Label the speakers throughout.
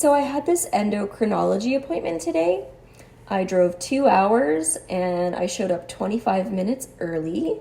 Speaker 1: So I had this endocrinology appointment today. I drove 2 hours and I showed up 25 minutes early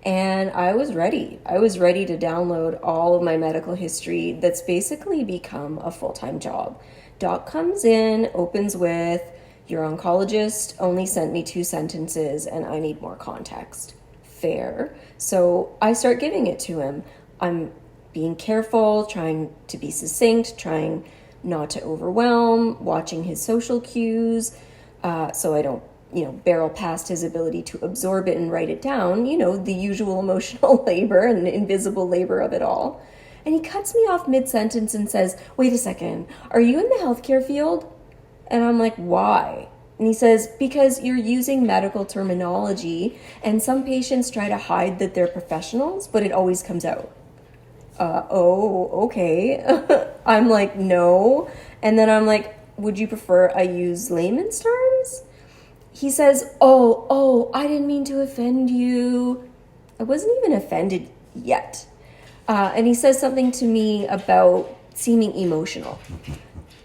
Speaker 1: and I was ready. I was ready to download all of my medical history that's basically become a full-time job. Doc comes in, opens with, "Your oncologist only sent me 2 sentences and I need more context." Fair. So I start giving it to him. I'm being careful, trying to be succinct, trying not to overwhelm, watching his social cues, so I don't, barrel past his ability to absorb it and write it down, the usual emotional labor and invisible labor of it all. And he cuts me off mid-sentence and says, "Wait a second, are you in the healthcare field?" And I'm like, "Why?" And he says, "Because you're using medical terminology and some patients try to hide that they're professionals, but it always comes out." Oh, okay. I'm like, "No." And then I'm like, "Would you prefer I use layman's terms?" He says, oh, I didn't mean to offend you." I wasn't even offended yet. And he says something to me about seeming emotional.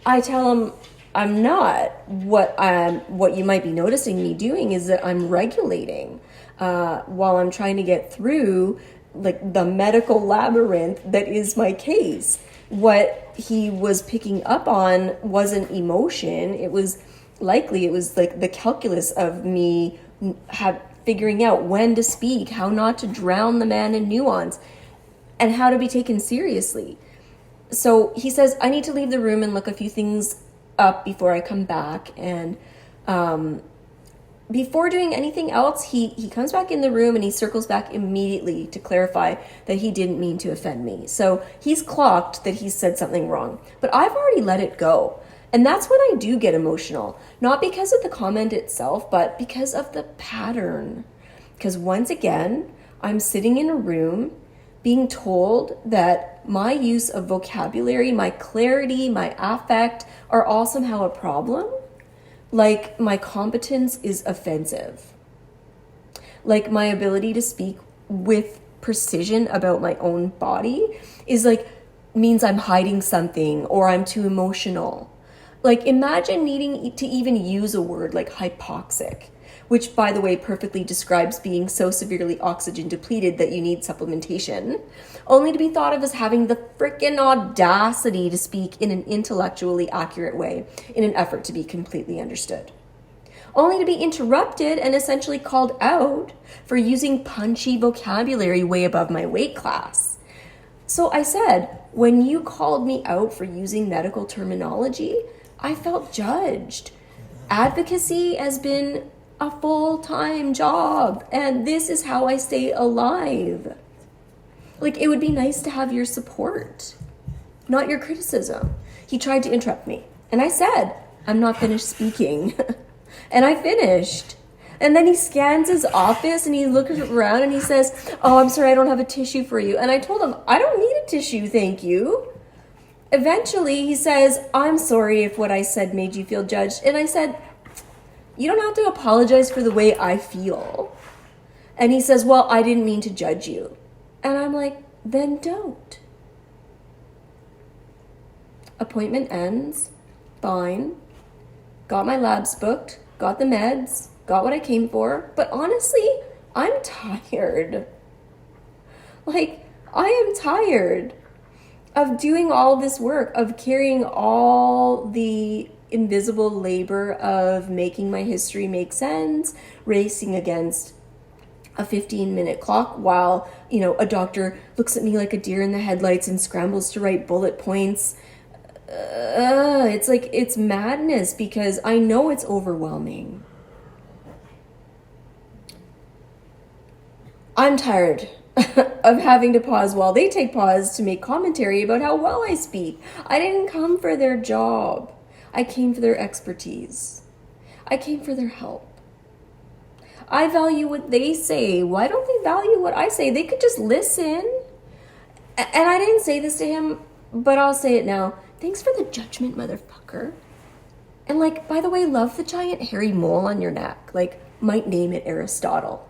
Speaker 1: I tell him I'm not. What you might be noticing me doing is that I'm regulating while I'm trying to get through like the medical labyrinth that is my case. What he was picking up on wasn't emotion. It was like the calculus of me figuring out when to speak, how not to drown the man in nuance, and how to be taken seriously. So he says, "I need to leave the room and look a few things up before I come back." And before doing anything else, he comes back in the room and he circles back immediately to clarify that he didn't mean to offend me. So he's clocked that he said something wrong, but I've already let it go. And that's when I do get emotional, not because of the comment itself, but because of the pattern. Because once again, I'm sitting in a room being told that my use of vocabulary, my clarity, my affect are all somehow a problem. Like my competence is offensive. Like my ability to speak with precision about my own body is means I'm hiding something or I'm too emotional. Like imagine needing to even use a word like hypoxic, which by the way perfectly describes being so severely oxygen depleted that you need supplementation, only to be thought of as having the frickin' audacity to speak in an intellectually accurate way in an effort to be completely understood. Only to be interrupted and essentially called out for using punchy vocabulary way above my weight class. So I said, when you called me out for using medical terminology, I felt judged. Advocacy has been a full-time job, and this is how I stay alive. It would be nice to have your support, not your criticism. He tried to interrupt me, and I said, "I'm not finished speaking." And I finished. And then he scans his office and he looks around and he says, "Oh, I'm sorry, I don't have a tissue for you." And I told him, "I don't need a tissue, thank you." Eventually, he says, "I'm sorry if what I said made you feel judged." And I said, "You don't have to apologize for the way I feel." And he says, "Well, I didn't mean to judge you." And I'm like, "Then don't." Appointment ends. Fine. Got my labs booked. Got the meds. Got what I came for. But honestly, I'm tired. I am tired of doing all this work, of carrying all the invisible labor of making my history make sense, racing against a 15-minute clock while, a doctor looks at me like a deer in the headlights and scrambles to write bullet points. It's madness because I know it's overwhelming. I'm tired of having to pause while they take pause to make commentary about how well I speak. I didn't come for their job. I came for their expertise. I came for their help. I value what they say. Why don't they value what I say? They could just listen. And I didn't say this to him, but I'll say it now. Thanks for the judgment, motherfucker. And by the way, love the giant hairy mole on your neck. Might name it Aristotle.